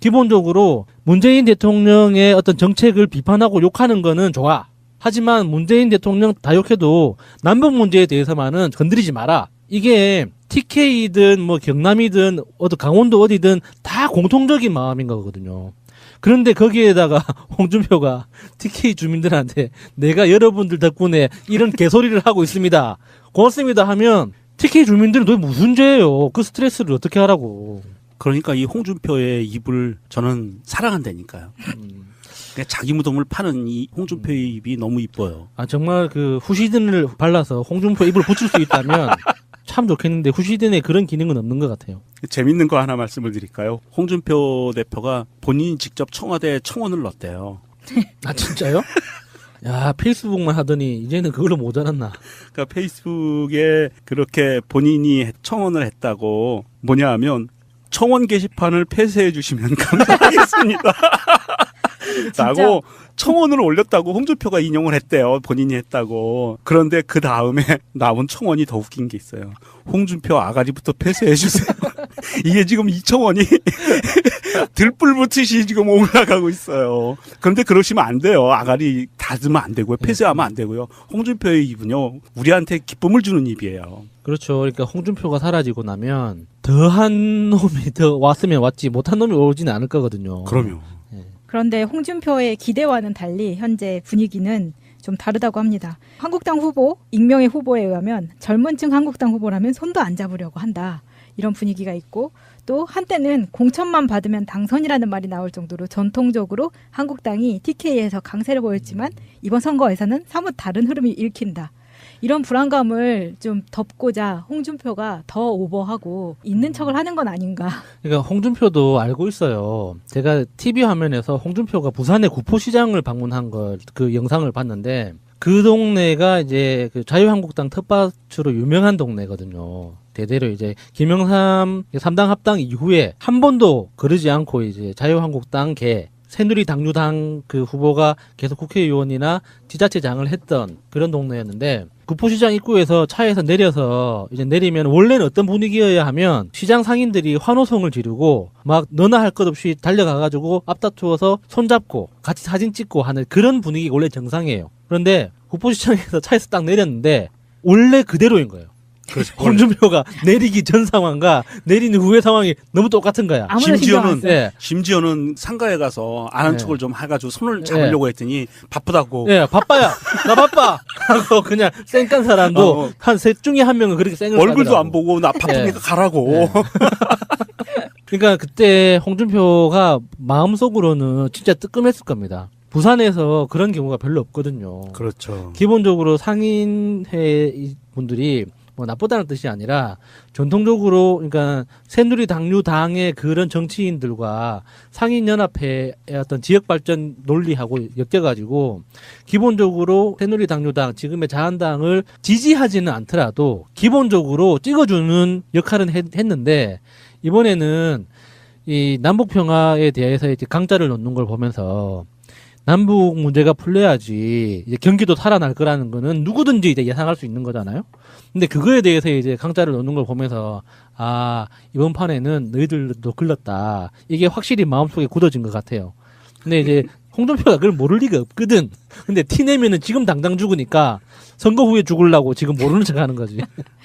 기본적으로 문재인 대통령의 어떤 정책을 비판하고 욕하는 거는 좋아. 하지만 문재인 대통령 다 욕해도 남북 문제에 대해서만은 건드리지 마라. 이게 TK든 뭐 경남이든 강원도 어디든 다 공통적인 마음인 거거든요. 그런데 거기에다가 홍준표가 TK 주민들한테 내가 여러분들 덕분에 이런 개소리를 하고 있습니다. 고맙습니다 하면 TK 주민들은 도대체 무슨 죄예요? 그 스트레스를 어떻게 하라고. 그러니까 이 홍준표의 입을 저는 사랑한다니까요. 그러니까 자기 무덤을 파는 이 홍준표의 입이 너무 이뻐요. 아 정말 그 후시딘을 발라서 홍준표 입을 붙일 수 있다면 참 좋겠는데 후시딘에 그런 기능은 없는 것 같아요. 재밌는 거 하나 말씀을 드릴까요? 홍준표 대표가 본인이 직접 청와대에 청원을 넣었대요. 아 진짜요? 야 페이스북만 하더니 이제는 그걸로 모자랐나. 그러니까 페이스북에 그렇게 본인이 청원을 했다고 뭐냐 하면 청원 게시판을 폐쇄해 주시면 감사하겠습니다. 라고 청원을 올렸다고 홍준표가 인용을 했대요. 본인이 했다고. 그런데 그 다음에 나온 청원이 더 웃긴 게 있어요. 홍준표 아가리부터 폐쇄해 주세요. 이게 지금 이 청원이 들불 붙듯이 지금 올라가고 있어요. 그런데 그러시면 안 돼요. 아가리 닫으면 안 되고요. 폐쇄하면 안 되고요. 홍준표의 입은요. 우리한테 기쁨을 주는 입이에요. 그렇죠. 그러니까 홍준표가 사라지고 나면 더한 놈이 더 왔으면 왔지 못한 놈이 오지는 않을 거거든요. 그럼요. 그런데 홍준표의 기대와는 달리 현재 분위기는 좀 다르다고 합니다. 한국당 후보, 익명의 후보에 의하면 젊은 층 한국당 후보라면 손도 안 잡으려고 한다. 이런 분위기가 있고 또 한때는 공천만 받으면 당선이라는 말이 나올 정도로 전통적으로 한국당이 TK에서 강세를 보였지만 이번 선거에서는 사뭇 다른 흐름이 읽힌다. 이런 불안감을 좀 덮고자 홍준표가 더 오버하고 있는 척을 하는 건 아닌가. 그러니까 홍준표도 알고 있어요. 제가 TV 화면에서 홍준표가 부산의 구포시장을 방문한 그 영상을 봤는데 그 동네가 이제 그 자유한국당 텃밭으로 유명한 동네거든요. 대대로 이제 김영삼 3당 합당 이후에 한 번도 그러지 않고 이제 자유한국당 새누리당류당 그 후보가 계속 국회의원이나 지자체장을 했던 그런 동네였는데 구포시장 입구에서 차에서 내려서 이제 내리면 원래는 어떤 분위기여야 하면 시장 상인들이 환호성을 지르고 막 너나 할 것 없이 달려가가지고 앞다투어서 손잡고 같이 사진 찍고 하는 그런 분위기가 원래 정상이에요. 그런데 구포시장에서 차에서 딱 내렸는데 원래 그대로인 거예요. 그렇죠. 홍준표가 내리기 전 상황과 내리는 후의 상황이 너무 똑같은 거야. 심지어는 상가에 가서 안 한 척을 좀 해가지고 손을 잡으려고 했더니 바쁘다고. 예, 바빠야. 나 바빠. 하고 그냥 쌩깐 사람도 한 셋 중에 한 명은 그렇게 쌩을 얼굴도 까더라고. 안 보고 나 바쁘니까 가라고. 그러니까 그때 홍준표가 마음속으로는 진짜 뜨끔했을 겁니다. 부산에서 그런 경우가 별로 없거든요. 그렇죠. 기본적으로 상인회 분들이 뭐 나쁘다는 뜻이 아니라 전통적으로 그러니까 새누리당류당의 그런 정치인들과 상인연합회의 어떤 지역발전 논리하고 엮여가지고 기본적으로 새누리당류당 지금의 자한당을 지지하지는 않더라도 기본적으로 찍어주는 역할은 했는데 이번에는 이 남북평화에 대해서 이제 강자를 놓는 걸 보면서 남북 문제가 풀려야지 이제 경기도 살아날 거라는 거는 누구든지 이제 예상할 수 있는 거잖아요. 근데 그거에 대해서 이제 강자를 놓는 걸 보면서 아 이번 판에는 너희들도 글렀다. 이게 확실히 마음속에 굳어진 것 같아요. 근데 이제 홍준표가 그걸 모를 리가 없거든. 근데 티 내면은 지금 당장 죽으니까 선거 후에 죽으려고 지금 모르는 척 하는 거지.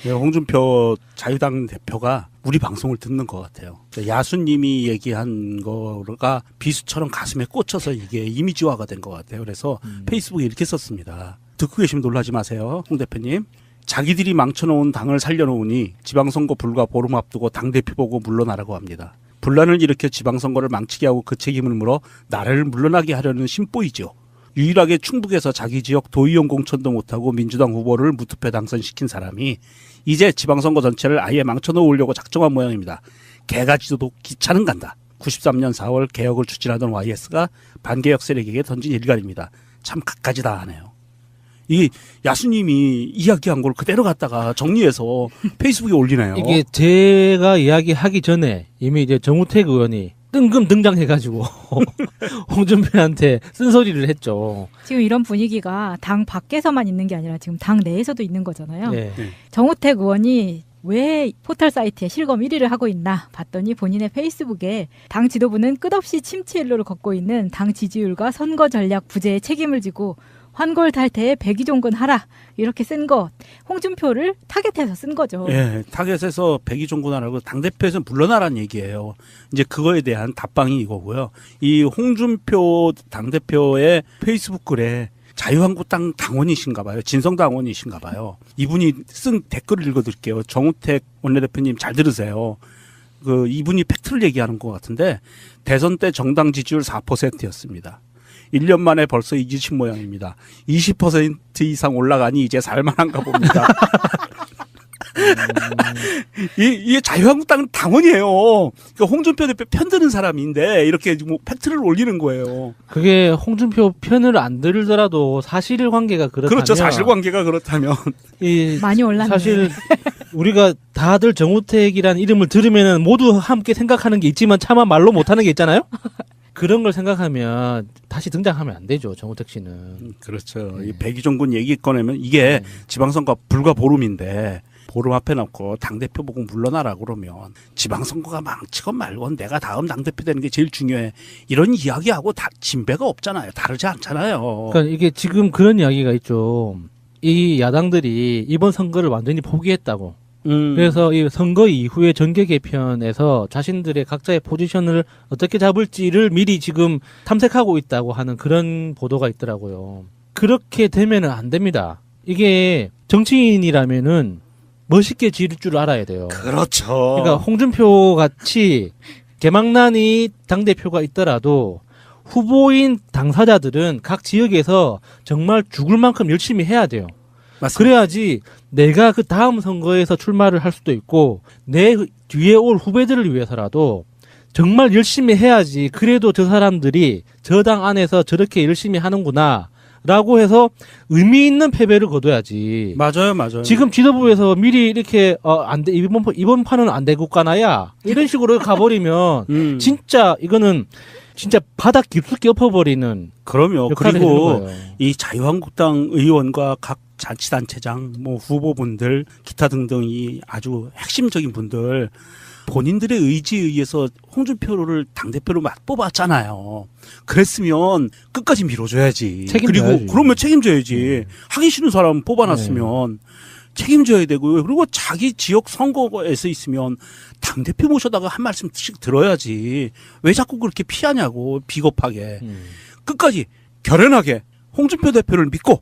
네, 홍준표 자유당 대표가 우리 방송을 듣는 것 같아요. 야수님이 얘기한 거가 비수처럼 가슴에 꽂혀서 이게 이미지화가 된 것 같아요. 그래서 페이스북에 이렇게 썼습니다. 듣고 계시면 놀라지 마세요. 홍 대표님. 자기들이 망쳐놓은 당을 살려놓으니 지방선거 불과 보름 앞두고 당대표 보고 물러나라고 합니다. 분란을 일으켜 지방선거를 망치게 하고 그 책임을 물어 나라를 물러나게 하려는 심보이죠. 유일하게 충북에서 자기 지역 도의원 공천도 못하고 민주당 후보를 무투표 당선시킨 사람이 이제 지방선거 전체를 아예 망쳐놓으려고 작정한 모양입니다. 개가지도 기차는 간다. 93년 4월 개혁을 추진하던 YS가 반개혁 세력에게 던진 일갈입니다. 참 갖가지다 하네요. 이 야수님이 이야기한 걸 그대로 갖다가 정리해서 페이스북에 올리네요. 이게 제가 이야기하기 전에 이미 이제 정우택 의원이 뜬금 등장해가지고 홍준표한테 쓴소리를 했죠. 지금 이런 분위기가 당 밖에서만 있는 게 아니라 지금 당 내에서도 있는 거잖아요. 네. 정우택 의원이 왜 포털 사이트에 실검 1위를 하고 있나 봤더니 본인의 페이스북에 당 지도부는 끝없이 침체 일로를 걷고 있는 당 지지율과 선거 전략 부재에 책임을 지고 환골 탈태에 백의종군 하라 이렇게 쓴 것, 홍준표를 타겟해서 쓴 거죠. 예, 타겟에서 백의종군하라고 당대표에서 물러나라는 얘기예요. 이제 그거에 대한 답방이 이거고요. 이 홍준표 당대표의 페이스북 글에 자유한국당 당원이신가 봐요. 진성 당원이신가 봐요. 이분이 쓴 댓글을 읽어드릴게요. 정우택 원내대표님 잘 들으세요. 이분이 팩트를 얘기하는 것 같은데 대선 때 정당 지지율 4%였습니다. 1년 만에 벌써 잊으신 모양입니다. 20% 이상 올라가니 이제 살만한가 봅니다. 이게 자유한국당 당원이에요. 그러니까 홍준표 대표 편드는 사람인데 이렇게 뭐 팩트를 올리는 거예요. 그게 홍준표 편을 안 들더라도 사실관계가 그렇다면 그렇죠. 사실관계가 그렇다면 많이 올랐네. 사실 우리가 다들 정우택이라는 이름을 들으면 모두 함께 생각하는 게 있지만 차마 말로 못하는 게 있잖아요. 그런 걸 생각하면 다시 등장하면 안 되죠. 정우택 씨는. 그렇죠. 이 백의종군 얘기 꺼내면 이게 지방선거 불과 보름인데 보름 앞에 놓고 당대표 보고 물러나라 그러면 지방선거가 망치건 말건 내가 다음 당대표 되는 게 제일 중요해. 이런 이야기하고 다 진배가 없잖아요. 다르지 않잖아요. 그러니까 이게 지금 그런 이야기가 있죠. 이 야당들이 이번 선거를 완전히 포기했다고. 그래서 이 선거 이후에 정계 개편에서 자신들의 각자의 포지션을 어떻게 잡을지를 미리 지금 탐색하고 있다고 하는 그런 보도가 있더라고요. 그렇게 되면은 안 됩니다. 이게 정치인이라면은 멋있게 지을 줄 알아야 돼요. 그렇죠. 그러니까 홍준표 같이 개망난이 당대표가 있더라도 후보인 당사자들은 각 지역에서 정말 죽을 만큼 열심히 해야 돼요. 맞습니다. 그래야지 내가 그 다음 선거에서 출마를 할 수도 있고 내 뒤에 올 후배들을 위해서라도 정말 열심히 해야지 그래도 저 사람들이 저 당 안에서 저렇게 열심히 하는구나 라고 해서 의미 있는 패배를 거둬야지. 맞아요. 지금 지도부에서 미리 이렇게 안 돼, 이번 판은 안 되고 가나야 이런 식으로 가버리면 진짜 이거는 진짜 바닥 깊숙이 엎어버리는. 그럼요. 역할을 그리고 해주는 거예요. 이 자유한국당 의원과 각 자치단체장, 뭐 후보분들, 기타 등등이 아주 핵심적인 분들 본인들의 의지에 의해서 홍준표를 당대표로 뽑았잖아요. 그랬으면 끝까지 밀어줘야지. 책임져야지. 그리고 그러면 책임져야지. 하기 싫은 사람 뽑아놨으면 책임져야 되고요. 그리고 자기 지역 선거에서 있으면 당대표 모셔다가 한 말씀씩 들어야지. 왜 자꾸 그렇게 피하냐고, 비겁하게. 끝까지 결연하게 홍준표 대표를 믿고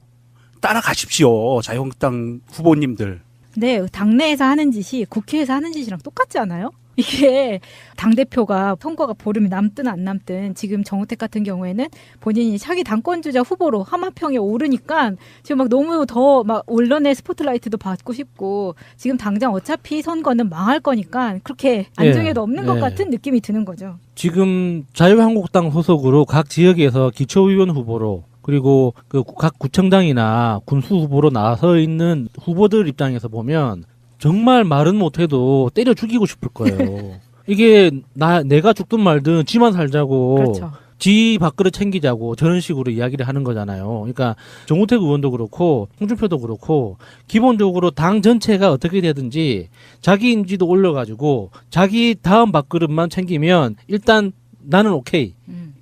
따라가십시오. 자유한국당 후보님들. 네, 당내에서 하는 짓이 국회에서 하는 짓이랑 똑같지 않아요? 이게 당대표가 선거가 보름이 남든 안 남든 지금 정우택 같은 경우에는 본인이 차기 당권주자 후보로 하마평에 오르니까 지금 막 너무 더 막 언론의 스포트라이트도 받고 싶고 지금 당장 어차피 선거는 망할 거니까 그렇게 안중에도 없는 것 같은 느낌이 드는 거죠. 지금 자유한국당 소속으로 각 지역에서 기초의원 후보로 그리고 그 각 구청장이나 군수 후보로 나서 있는 후보들 입장에서 보면 정말 말은 못해도 때려 죽이고 싶을 거예요. 이게 내가 죽든 말든 지만 살자고, 그렇죠. 지 밥그릇 챙기자고 저런 식으로 이야기를 하는 거잖아요. 그러니까 정우택 의원도 그렇고 홍준표도 그렇고 기본적으로 당 전체가 어떻게 되든지 자기 인지도 올려가지고 자기 다음 밥그릇만 챙기면 일단 나는 오케이.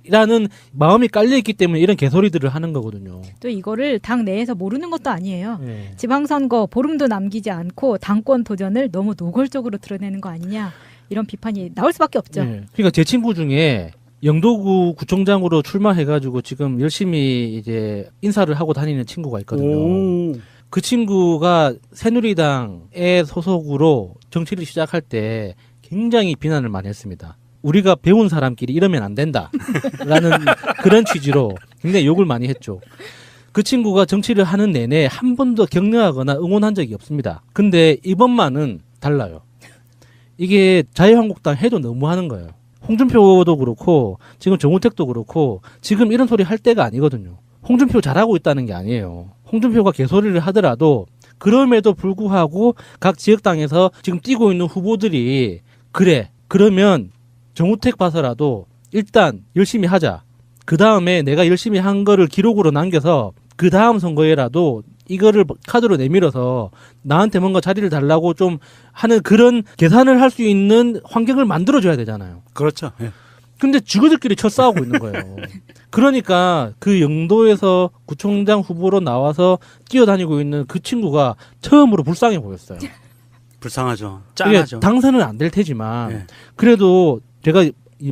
라는 마음이 깔려있기 때문에 이런 개소리들을 하는 거거든요. 또 이거를 당 내에서 모르는 것도 아니에요. 네. 지방선거 보름도 남기지 않고 당권 도전을 너무 노골적으로 드러내는 거 아니냐 이런 비판이 나올 수밖에 없죠. 네. 그러니까 제 친구 중에 영도구 구청장으로 출마해가지고 지금 열심히 이제 인사를 하고 다니는 친구가 있거든요. 그 친구가 새누리당의 소속으로 정치를 시작할 때 굉장히 비난을 많이 했습니다. 우리가 배운 사람끼리 이러면 안 된다. 라는 그런 취지로 굉장히 욕을 많이 했죠. 그 친구가 정치를 하는 내내 한 번도 격려하거나 응원한 적이 없습니다. 근데 이번만은 달라요. 이게 자유한국당 해도 너무 하는 거예요. 홍준표도 그렇고 지금 정우택도 그렇고 지금 이런 소리 할 때가 아니거든요. 홍준표 잘하고 있다는 게 아니에요. 홍준표가 개소리를 하더라도 그럼에도 불구하고 각 지역당에서 지금 뛰고 있는 후보들이 그래 그러면 정우택 봐서라도 일단 열심히 하자. 그 다음에 내가 열심히 한 거를 기록으로 남겨서 그 다음 선거에라도 이거를 카드로 내밀어서 나한테 뭔가 자리를 달라고 좀 하는 그런 계산을 할 수 있는 환경을 만들어줘야 되잖아요. 그렇죠. 예. 근데 지그들끼리 쳐싸우고 있는 거예요. 그러니까 그 영도에서 구청장 후보로 나와서 뛰어다니고 있는 그 친구가 처음으로 불쌍해 보였어요. 불쌍하죠. 이게 짠하죠. 당선은 안 될 테지만 예. 그래도 제가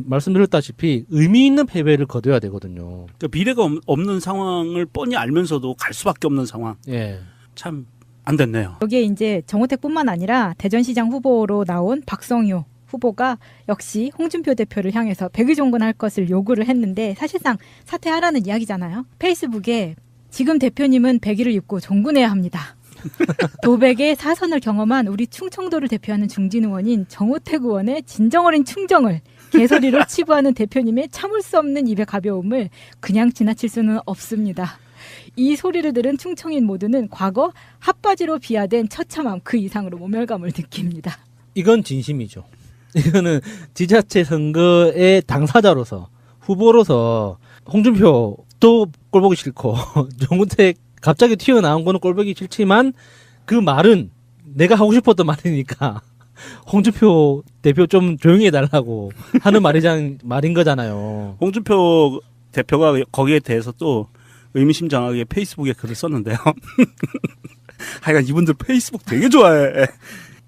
말씀드렸다시피 의미 있는 패배를 거둬야 되거든요. 그러니까 미래가 없는 상황을 뻔히 알면서도 갈 수밖에 없는 상황. 예. 참 안 됐네요. 여기에 이제 정호택뿐만 아니라 대전시장 후보로 나온 박성효 후보가 역시 홍준표 대표를 향해서 백의종군할 것을 요구를 했는데 사실상 사퇴하라는 이야기잖아요. 페이스북에 지금 대표님은 백의를 입고 종군해야 합니다. 도백의 사선을 경험한 우리 충청도를 대표하는 중진 의원인 정호택 의원의 진정어린 충정을 개소리로 치부하는 대표님의 참을 수 없는 입의 가벼움을 그냥 지나칠 수는 없습니다. 이 소리를 들은 충청인 모두는 과거 핫바지로 비하된 처참함 그 이상으로 모멸감을 느낍니다. 이건 진심이죠. 이거는 지자체 선거의 당사자로서 후보로서 홍준표도 꼴보기 싫고 정우택 갑자기 튀어나온 거는 꼴보기 싫지만 그 말은 내가 하고 싶었던 말이니까 홍준표 대표 좀 조용히 해달라고 하는 말인 거잖아요. 홍준표 대표가 거기에 대해서 또 의미심장하게 페이스북에 글을 썼는데요. 하여간 이분들 페이스북 되게 좋아해.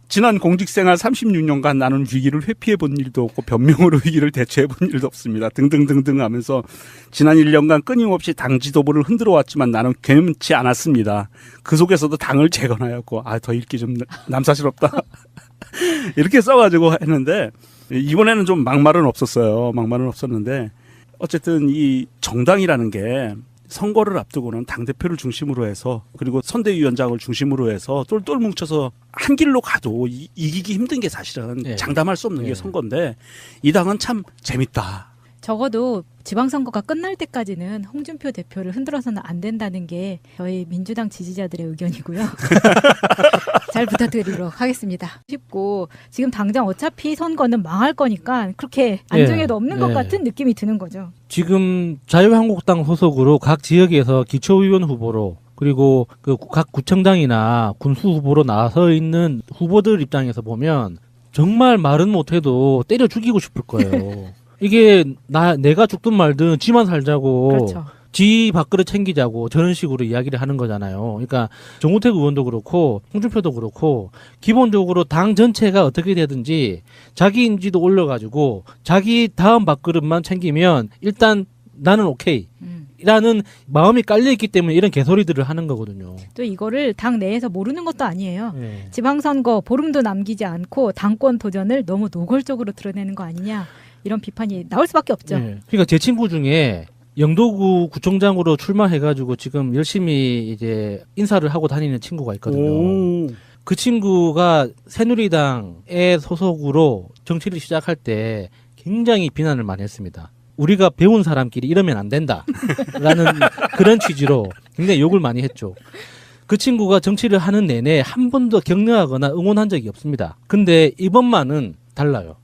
지난 공직생활 36년간 나는 위기를 회피해 본 일도 없고 변명으로 위기를 대처해 본 일도 없습니다. 등등등등 하면서 지난 1년간 끊임없이 당 지도부를 흔들어 왔지만 나는 괜찮지 않았습니다. 그 속에서도 당을 재건하였고 더 읽기 좀 남사스럽다. 이렇게 써가지고 했는데 이번에는 좀 막말은 없었어요. 막말은 없었는데 어쨌든 이 정당이라는 게 선거를 앞두고는 당대표를 중심으로 해서 그리고 선대위원장을 중심으로 해서 똘똘 뭉쳐서 한 길로 가도 이기기 힘든 게 사실은 네. 장담할 수 없는 네. 게 선거인데 이 당은 참 재밌다. 적어도 지방선거가 끝날 때까지는 홍준표 대표를 흔들어서는 안 된다는 게 저희 민주당 지지자들의 의견이고요. 잘 부탁드리도록 하겠습니다. 쉽고 지금 당장 어차피 선거는 망할 거니까 그렇게 안중에도 없는 것 예. 같은 느낌이 드는 거죠. 지금 자유한국당 소속으로 각 지역에서 기초의원 후보로 그리고 그 각 구청장이나 군수 후보로 나서 있는 후보들 입장에서 보면 정말 말은 못해도 때려 죽이고 싶을 거예요. 이게 내가 죽든 말든 지만 살자고 그렇죠. 지 밥그릇 챙기자고 저런 식으로 이야기를 하는 거잖아요. 그러니까 정우택 의원도 그렇고 홍준표도 그렇고 기본적으로 당 전체가 어떻게 되든지 자기 인지도 올려가지고 자기 다음 밥그릇만 챙기면 일단 나는 오케이 라는 마음이 깔려있기 때문에 이런 개소리들을 하는 거거든요. 또 이거를 당 내에서 모르는 것도 아니에요. 네. 지방선거 보름도 남기지 않고 당권 도전을 너무 노골적으로 드러내는 거 아니냐 이런 비판이 나올 수밖에 없죠. 네. 그러니까 제 친구 중에 영도구 구청장으로 출마해가지고 지금 열심히 이제 인사를 하고 다니는 친구가 있거든요. 오. 그 친구가 새누리당의 소속으로 정치를 시작할 때 굉장히 비난을 많이 했습니다. 우리가 배운 사람끼리 이러면 안 된다라는 그런 취지로 굉장히 욕을 많이 했죠. 그 친구가 정치를 하는 내내 한 번도 격려하거나 응원한 적이 없습니다. 근데 이번만은 달라요.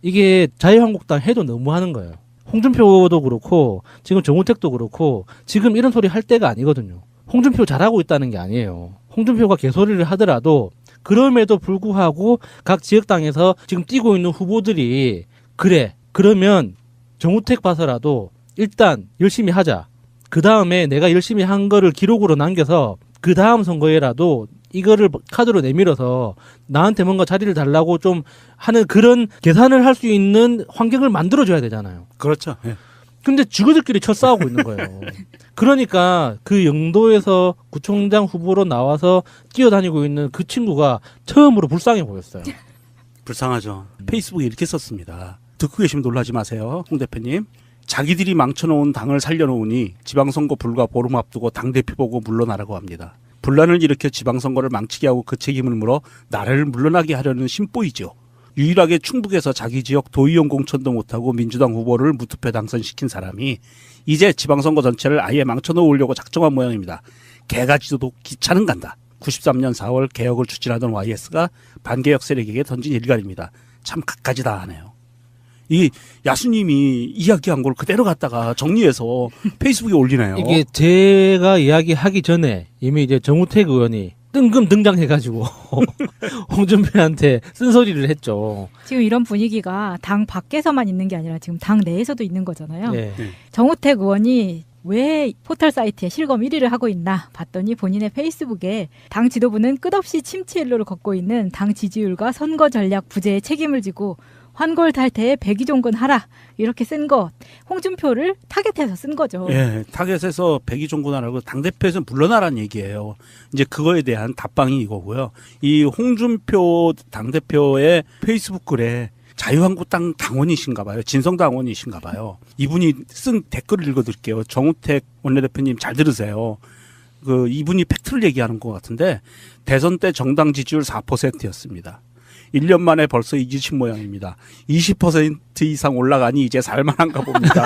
이게 자유한국당 해도 너무 하는 거예요. 홍준표도 그렇고 지금 정우택도 그렇고 지금 이런 소리 할 때가 아니거든요. 홍준표 잘하고 있다는 게 아니에요. 홍준표가 개소리를 하더라도 그럼에도 불구하고 각 지역당에서 지금 뛰고 있는 후보들이 그래 그러면 정우택 봐서라도 일단 열심히 하자. 그 다음에 내가 열심히 한 거를 기록으로 남겨서 그 다음 선거에라도 이거를 카드로 내밀어서 나한테 뭔가 자리를 달라고 좀 하는 그런 계산을 할 수 있는 환경을 만들어줘야 되잖아요. 그렇죠. 예. 근데 지그들끼리 쳐싸우고 있는 거예요. 그러니까 그 영도에서 구청장 후보로 나와서 뛰어다니고 있는 그 친구가 처음으로 불쌍해 보였어요. 불쌍하죠. 페이스북에 이렇게 썼습니다. 듣고 계시면 놀라지 마세요. 홍 대표님. 자기들이 망쳐놓은 당을 살려놓으니 지방선거 불과 보름 앞두고 당대표 보고 물러나라고 합니다. 분란을 일으켜 지방선거를 망치게 하고 그 책임을 물어 나라를 물러나게 하려는 심보이죠. 유일하게 충북에서 자기 지역 도의원 공천도 못하고 민주당 후보를 무투표 당선시킨 사람이 이제 지방선거 전체를 아예 망쳐놓으려고 작정한 모양입니다. 개가지도 기차는 간다. 93년 4월 개혁을 추진하던 YS가 반개혁 세력에게 던진 일갈입니다. 참 갖가지다 하네요. 이 야수님이 이야기한 걸 그대로 갖다가 정리해서 페이스북에 올리네요. 이게 제가 이야기하기 전에 이미 이제 정우택 의원이 뜬금 등장해가지고 홍준표한테 쓴소리를 했죠. 지금 이런 분위기가 당 밖에서만 있는 게 아니라 지금 당 내에서도 있는 거잖아요. 네. 정우택 의원이 왜 포털 사이트에 실검 1위를 하고 있나 봤더니 본인의 페이스북에 당 지도부는 끝없이 침체 일로를 걷고 있는 당 지지율과 선거 전략 부재에 책임을 지고 환골 탈태에 백의종군하라 이렇게 쓴 것, 홍준표를 타겟해서 쓴 거죠. 예, 타겟에서 백의종군하라고 당대표에서 물러나라는 얘기예요. 이제 그거에 대한 답방이 이거고요. 이 홍준표 당대표의 페이스북 글에 자유한국당 당원이신가 봐요. 진성당원이신가 봐요. 이분이 쓴 댓글을 읽어드릴게요. 정우택 원내대표님 잘 들으세요. 이분이 팩트를 얘기하는 것 같은데 대선 때 정당 지지율 4%였습니다. 1년 만에 벌써 잊으신 모양입니다. 20% 이상 올라가니 이제 살만한가 봅니다.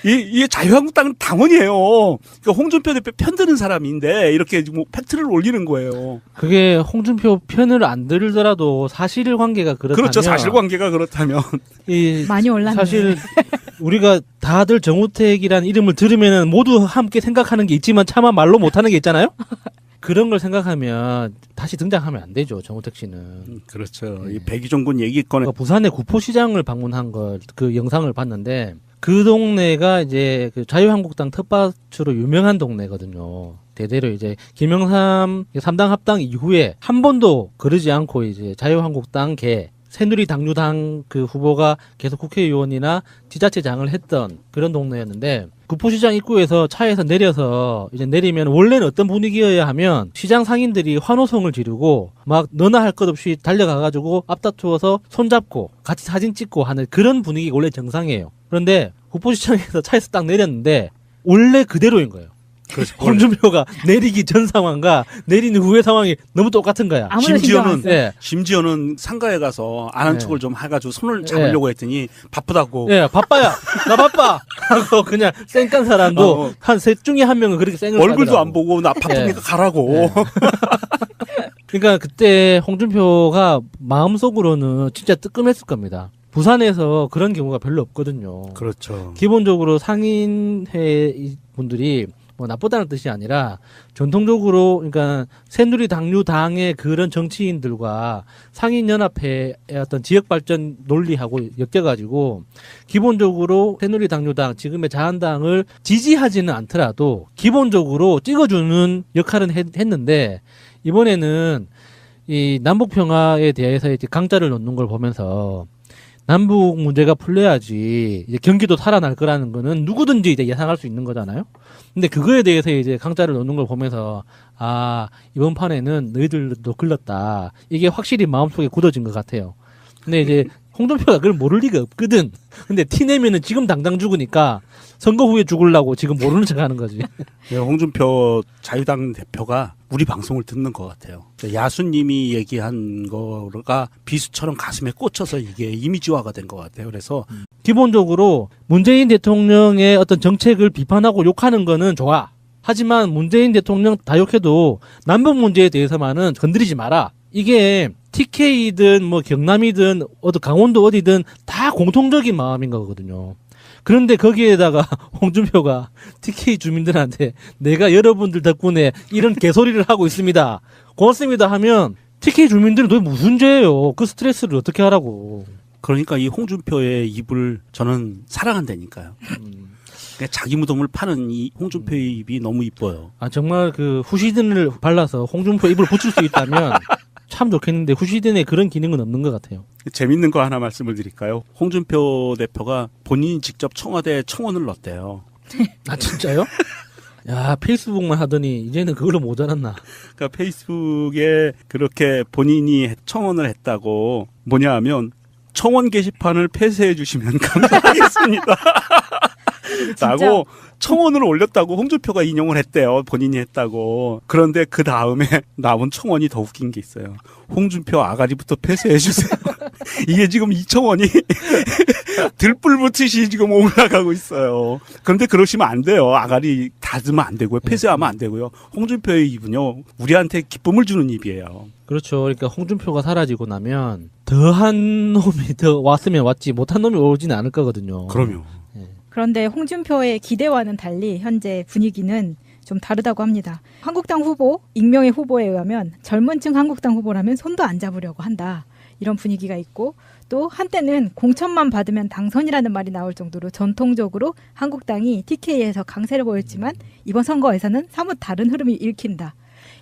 이 자유한국당은 당원이에요. 그러니까 홍준표 대표 편드는 사람인데 이렇게 뭐 팩트를 올리는 거예요. 그게 홍준표 편을 안 들더라도 사실관계가 그렇다면 그렇죠. 사실관계가 그렇다면 많이 올랐네. 사실 우리가 다들 정우택이라는 이름을 들으면 모두 함께 생각하는 게 있지만 차마 말로 못하는 게 있잖아요. 그런 걸 생각하면 다시 등장하면 안 되죠. 정우택 씨는. 그렇죠. 네. 이 백의종군 얘기 꺼내. 부산의 구포시장을 방문한 걸 그 영상을 봤는데 그 동네가 이제 그 자유한국당 텃밭으로 유명한 동네거든요. 대대로 이제 김영삼 3당 합당 이후에 한 번도 그러지 않고 이제 자유한국당 새누리당류당 그 후보가 계속 국회의원이나 지자체장을 했던 그런 동네였는데 구포시장 입구에서 차에서 내려서 이제 내리면 원래는 어떤 분위기여야 하면 시장 상인들이 환호성을 지르고 막 너나 할 것 없이 달려가가지고 앞다투어서 손잡고 같이 사진 찍고 하는 그런 분위기가 원래 정상이에요. 그런데 구포시장에서 차에서 딱 내렸는데 원래 그대로인 거예요. 그렇죠. 홍준표가 내리기 전 상황과 내린 후의 상황이 너무 똑같은 거야. 아무도 신경 안 써요. 네. 심지어는 상가에 가서 아는 네. 척을 좀 해가지고 손을 잡으려고 했더니 바쁘다고. 예, 바빠야. 나 바빠. 하고 그냥 쌩깐 사람도 한 셋 중에 한 명은 그렇게 쌩을 얼굴도 까더라고. 안 보고 나 바쁘니까 네. 가라고. 네. 그러니까 그때 홍준표가 마음속으로는 진짜 뜨끔했을 겁니다. 부산에서 그런 경우가 별로 없거든요. 그렇죠. 기본적으로 상인회 분들이 뭐 나쁘다는 뜻이 아니라 전통적으로 그러니까 새누리당류당의 그런 정치인들과 상인연합회의 어떤 지역발전 논리하고 엮여가지고 기본적으로 새누리당류당 지금의 자한당을 지지하지는 않더라도 기본적으로 찍어주는 역할은 했는데 이번에는 이 남북평화에 대해서 이제 강자를 놓는 걸 보면서 남북 문제가 풀려야지 이제 경기도 살아날 거라는 거는 누구든지 이제 예상할 수 있는 거잖아요. 근데 그거에 대해서 이제 강자를 놓는 걸 보면서 아 이번 판에는 너희들도 글렀다. 이게 확실히 마음속에 굳어진 것 같아요. 근데 이제 홍준표가 그걸 모를 리가 없거든. 근데 티 내면은 지금 당장 죽으니까 선거 후에 죽으려고 지금 모르는 척 하는 거지. 네, 홍준표 자유당 대표가 우리 방송을 듣는 것 같아요. 야수님이 얘기한 거가 비수처럼 가슴에 꽂혀서 이게 이미지화가 된 것 같아요. 그래서 기본적으로 문재인 대통령의 어떤 정책을 비판하고 욕하는 거는 좋아. 하지만 문재인 대통령 다 욕해도 남북 문제에 대해서만은 건드리지 마라. 이게 TK든 뭐 경남이든 어디 강원도 어디든 다 공통적인 마음인 거거든요. 그런데 거기에다가 홍준표가 TK 주민들한테 내가 여러분들 덕분에 이런 개소리를 하고 있습니다. 고맙습니다 하면 TK 주민들은 도대체 무슨 죄예요? 그 스트레스를 어떻게 하라고. 그러니까 이 홍준표의 입을 저는 사랑한다니까요. 그러니까 자기 무덤을 파는 이 홍준표의 입이 너무 이뻐요. 아 정말 그 후시딘을 발라서 홍준표 입을 붙일 수 있다면 참 좋겠는데 후시딘에 그런 기능은 없는 것 같아요. 재밌는 거 하나 말씀을 드릴까요? 홍준표 대표가 본인이 직접 청와대에 청원을 넣었대요. 아 진짜요? 야 페이스북만 하더니 이제는 그걸로 모자랐나. 그러니까 페이스북에 그렇게 본인이 청원을 했다고 뭐냐 하면 청원 게시판을 폐쇄해 주시면 감사하겠습니다. 라고 청원을 올렸다고 홍준표가 인용을 했대요. 본인이 했다고. 그런데 그 다음에 나온 청원이 더 웃긴 게 있어요. 홍준표 아가리부터 폐쇄해 주세요. 이게 지금 이 청원이 들불 붙듯이 지금 올라가고 있어요. 그런데 그러시면 안 돼요. 아가리 닫으면 안 되고요. 폐쇄하면 안 되고요. 홍준표의 입은요. 우리한테 기쁨을 주는 입이에요. 그렇죠. 그러니까 홍준표가 사라지고 나면 더한 놈이 더 왔으면 왔지 못한 놈이 오지는 않을 거거든요. 그럼요. 그런데 홍준표의 기대와는 달리 현재 분위기는 좀 다르다고 합니다. 한국당 후보, 익명의 후보에 의하면 젊은 층 한국당 후보라면 손도 안 잡으려고 한다. 이런 분위기가 있고 또 한때는 공천만 받으면 당선이라는 말이 나올 정도로 전통적으로 한국당이 TK에서 강세를 보였지만 이번 선거에서는 사뭇 다른 흐름이 읽힌다.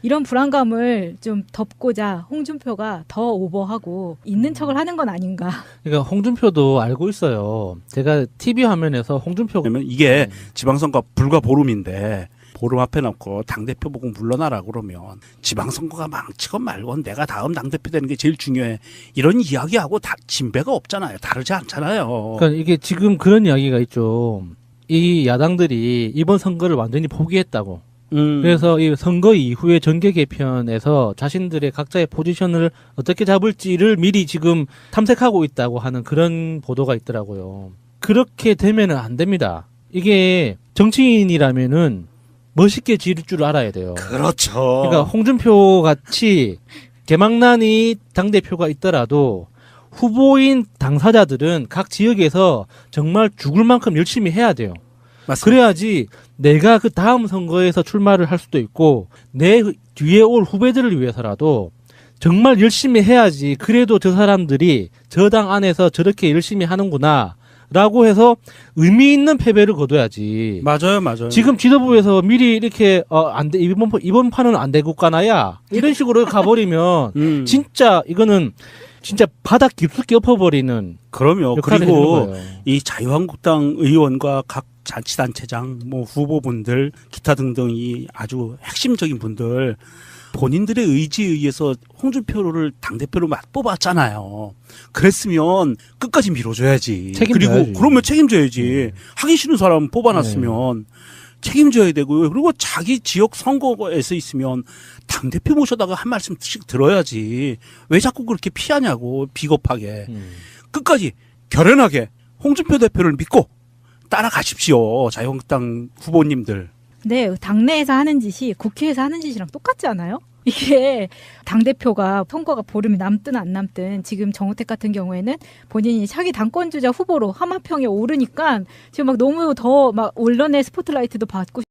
이런 불안감을 좀 덮고자 홍준표가 더 오버하고 있는 척을 하는 건 아닌가. 그러니까 홍준표도 알고 있어요. 제가 TV 화면에서 홍준표 그러면 이게 지방선거 불과 보름인데 보름 앞에 놓고 당대표 보고 물러나라 그러면 지방선거가 망치건 말건 내가 다음 당대표 되는 게 제일 중요해. 이런 이야기하고 다 진배가 없잖아요. 다르지 않잖아요. 그러니까 이게 지금 그런 이야기가 있죠. 이 야당들이 이번 선거를 완전히 포기했다고. 그래서 이 선거 이후에 정계 개편에서 자신들의 각자의 포지션을 어떻게 잡을지를 미리 지금 탐색하고 있다고 하는 그런 보도가 있더라고요. 그렇게 되면은 안 됩니다. 이게 정치인이라면은 멋있게 지을 줄 알아야 돼요. 그렇죠. 그러니까 홍준표 같이 개망난이 당대표가 있더라도 후보인 당사자들은 각 지역에서 정말 죽을 만큼 열심히 해야 돼요. 맞습니다. 그래야지 내가 그 다음 선거에서 출마를 할 수도 있고 내 뒤에 올 후배들을 위해서라도 정말 열심히 해야지 그래도 저 사람들이 저 당 안에서 저렇게 열심히 하는구나 라고 해서 의미 있는 패배를 거둬야지. 맞아요, 맞아요. 지금 지도부에서 미리 이렇게 안 돼, 이번 판은 안 되고 가나야 이런 식으로 가버리면 진짜 이거는 진짜 바닥 깊숙이 엎어버리는 그럼요. 역할을 그리고 해주는 거예요. 이 자유한국당 의원과 각 자치단체장, 뭐 후보분들, 기타 등등이 아주 핵심적인 분들 본인들의 의지에 의해서 홍준표를 당대표로 뽑았잖아요. 그랬으면 끝까지 밀어줘야지. 책임져야지. 그리고 그러면 책임져야지. 하기 싫은 사람 뽑아놨으면 책임져야 되고요. 그리고 자기 지역 선거에서 있으면 당대표 모셔다가 한 말씀씩 들어야지. 왜 자꾸 그렇게 피하냐고 비겁하게. 끝까지 결연하게 홍준표 대표를 믿고 따라가십시오. 자유한국당 후보님들. 네, 당내에서 하는 짓이 국회에서 하는 짓이랑 똑같지 않아요? 이게 당대표가 선거가 보름이 남든 안 남든 지금 정우택 같은 경우에는 본인이 차기 당권주자 후보로 하마평에 오르니까 지금 막 너무 더 막 언론의 스포트라이트도 받고